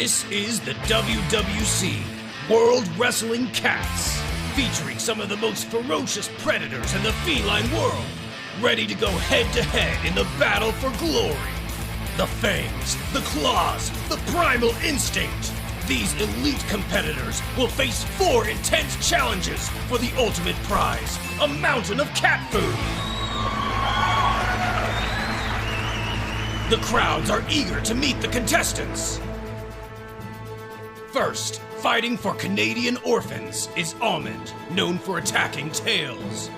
This is the WWC World Wrestling Cats, featuring some of the most ferocious predators in the feline world, ready to go head-to-head in the battle for glory. The fangs, the claws, the primal instinct. These elite competitors will face 4 intense challenges for the ultimate prize, a mountain of cat food. The crowds are eager to meet the contestants. First, fighting for Canadian orphans is Almond, known for attacking tails.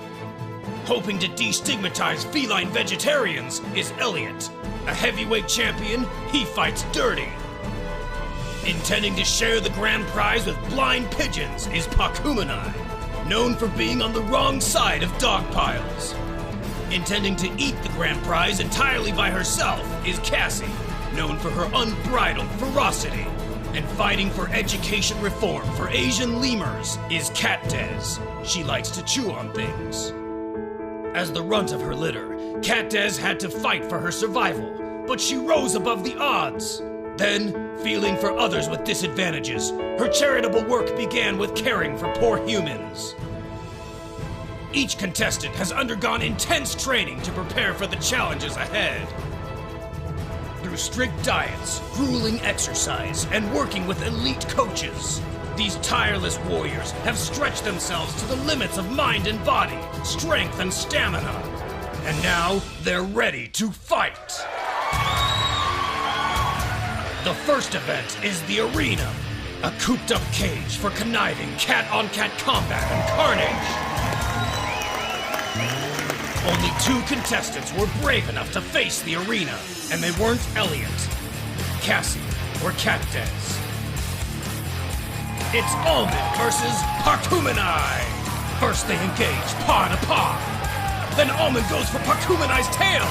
Hoping to destigmatize feline vegetarians is Elliot. A heavyweight champion, he fights dirty. Intending to share the grand prize with blind pigeons is Pakumenai, known for being on the wrong side of dog piles. Intending to eat the grand prize entirely by herself is Cassie, known for her unbridled ferocity. And fighting for education reform for Asian lemurs is Cat Des. She likes to chew on things. As the runt of her litter, Cat Des had to fight for her survival, but she rose above the odds. Then, feeling for others with disadvantages, her charitable work began with caring for poor humans. Each contestant has undergone intense training to prepare for the challenges ahead. Through strict diets, grueling exercise, and working with elite coaches, these tireless warriors have stretched themselves to the limits of mind and body, strength and stamina. And now, they're ready to fight! The first event is the Arena, a cooped-up cage for conniving cat-on-cat combat and carnage. Only 2 contestants were brave enough to face the Arena, and they weren't Elliot, Cassie, or Cat Des. It's Almond versus Pakumenai. First they engage paw to paw. Then Almond goes for Pakumenai's tail.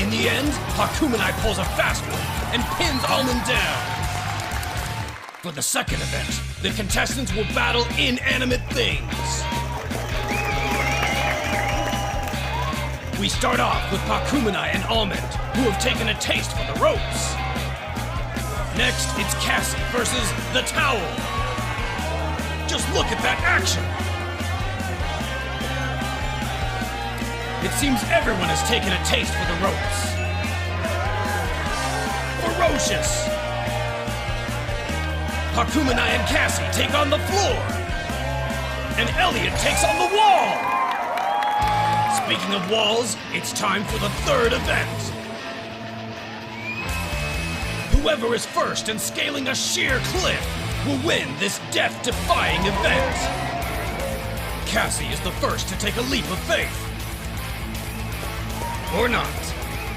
In the end, Pakumenai pulls a fast one and pins Almond down. For the second event, the contestants will battle inanimate things. We start off with Pakumenai and Almond, who have taken a taste for the ropes. Next, it's Cassie versus the Towel. Just look at that action! It seems everyone has taken a taste for the ropes. Ferocious! Pakumenai and Cassie take on the floor. And Elliot takes on the wall. Speaking of walls, it's time for the third event. Whoever is first in scaling a sheer cliff will win this death-defying event. Cassie is the first to take a leap of faith. Or not.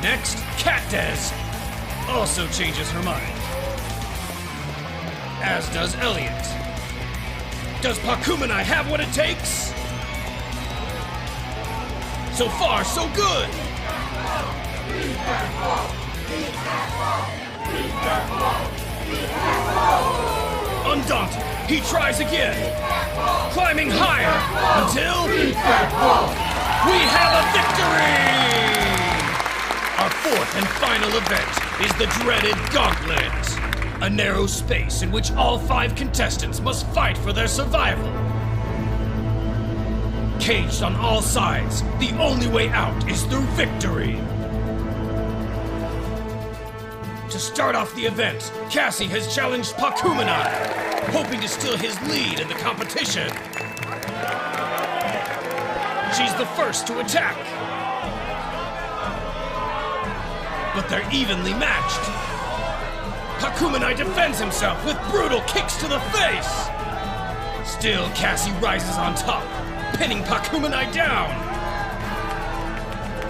Next, Cat Des also changes her mind. As does Elliot. Does Pakumenai have what it takes? So far, so good! Undaunted, he tries again, climbing higher until we have a victory! Our fourth and final event is the dreaded Gauntlet. A narrow space in which all 5 contestants must fight for their survival. Caged on all sides, the only way out is through victory. To start off the event, Cassie has challenged Pakumenai, hoping to steal his lead in the competition. She's the first to attack. But they're evenly matched. Pakumenai defends himself with brutal kicks to the face. Still, Cassie rises on top, pinning Pakumenai down.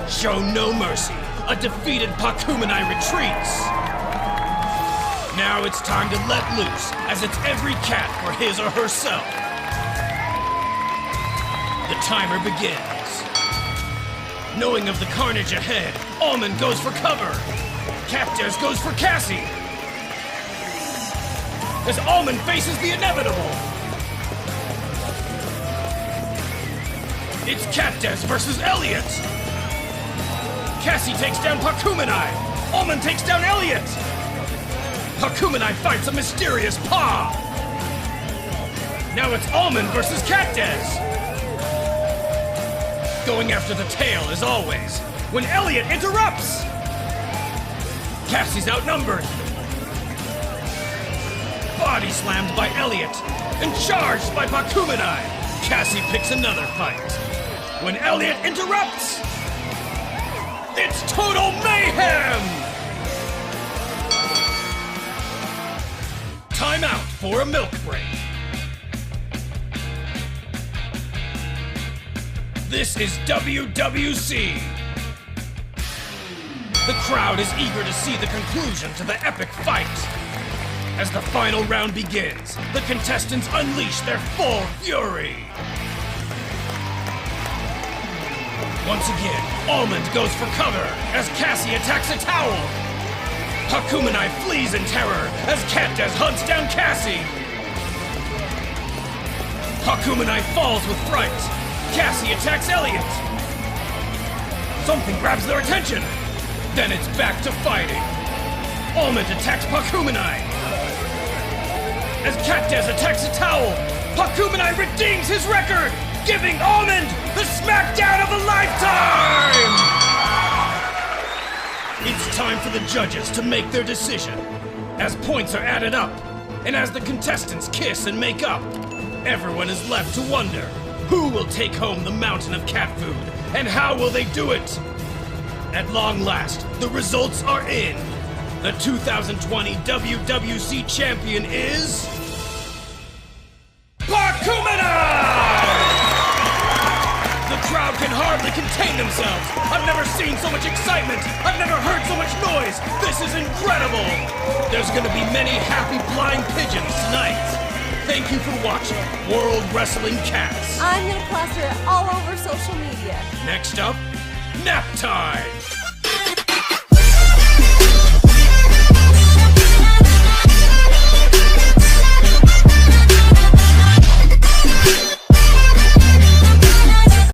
Show no mercy, a defeated Pakumenai retreats. Now it's time to let loose, as it's every cat for his or herself. The timer begins. Knowing of the carnage ahead, Almond goes for cover. Cat Des goes for Cassie. As Almond faces the inevitable. It's Cat Des versus Elliot. Cassie takes down Pakumenai. Almond takes down Elliot. Pakumenai fights a mysterious paw. Now it's Almond versus Catdes. Going after the tail as always, when Elliot interrupts. Cassie's outnumbered. Body slammed by Elliot and charged by Pakumenai. Cassie picks another fight. When Elliot interrupts, it's total mayhem! Time out for a milk break. This is WWC. The crowd is eager to see the conclusion to the epic fight. As the final round begins, the contestants unleash their full fury. Once again, Almond goes for cover as Cassie attacks a towel. Pakumenai flees in terror as Catdes hunts down Cassie. Pakumenai falls with fright. Cassie attacks Elliot. Something grabs their attention. Then it's back to fighting. Almond attacks Pakumenai. As Catdes attacks a towel, Pakumenai redeems his record, giving Almond the smackdown of a lifetime! It's time for the judges to make their decision. As points are added up, and as the contestants kiss and make up, everyone is left to wonder who will take home the mountain of cat food, and how will they do it? At long last, the results are in. The 2020 WWC champion is... Pakumenai! The crowd can hardly contain themselves. I've never seen so much excitement. I've never heard so much noise. This is incredible. There's gonna be many happy flying pigeons tonight. Thank you for watching World Wrestling Cats. I'm gonna plaster it all over social media. Next up, nap time.